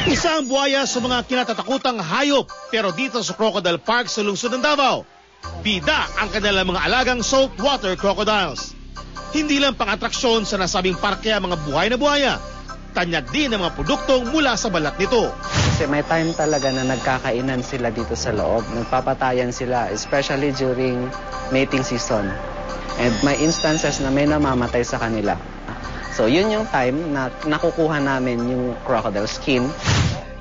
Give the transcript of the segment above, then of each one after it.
Isa ang buhaya sa mga kinatatakutang hayop, pero dito sa Crocodile Park sa lungsod ng Davao, bida ang kanilang mga alagang saltwater crocodiles. Hindi lang pang-atraksyon sa nasabing parke ang mga buhay na buhaya, tanyag din ang mga produktong mula sa balat nito. Kasi may time talaga na nagkakainan sila dito sa loob, nagpapatayan sila, especially during mating season. And may instances na may namamatay sa kanila. So yun yung time na nakukuha namin yung crocodile skin.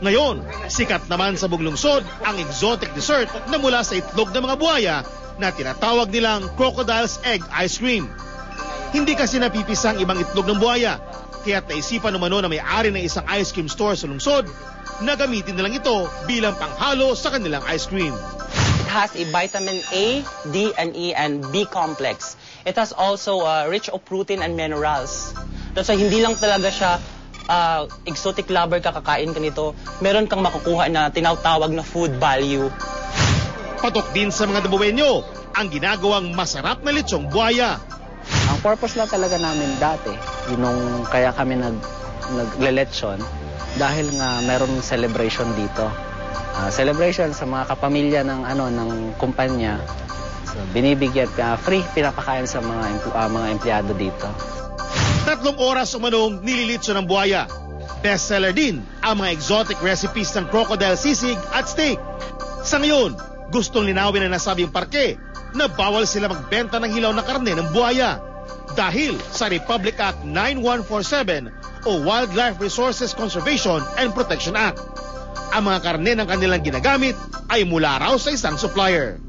Ngayon, sikat naman sa buong lungsod ang exotic dessert na mula sa itlog ng mga buhaya na tinatawag nilang crocodile's egg ice cream. Hindi kasi napipisang ibang itlog ng buhaya, kaya't naisipan umano na may-ari ng isang ice cream store sa lungsod na gamitin nilang ito bilang panghalo sa kanilang ice cream. It has a vitamin A, D, and E, and B complex. It has also rich of protein and minerals. That's why hindi lang talaga siya exotic lover kakakain ka nito. Meron kang makukuha na tinatawag na food value. Patok din sa mga Dabawenyo ang ginagawang masarap na lechong buhaya. Ang purpose lang talaga namin dati, nung kaya kami naglelechon, dahil nga meron celebration dito. Celebration sa mga kapamilya ng kumpanya. So, binibigyan free pinapakain sa mga empleyado dito. 3 oras umanong nililitso ng buhaya. Bestseller din ang mga exotic recipes ng crocodile sisig at steak. Sa ngayon, gustong linawin na nasabing parke na bawal sila magbenta ng hilaw na karne ng buhaya dahil sa Republic Act 9147 o Wildlife Resources Conservation and Protection Act. Ang mga karne ng kanilang ginagamit ay mula raw sa isang supplier.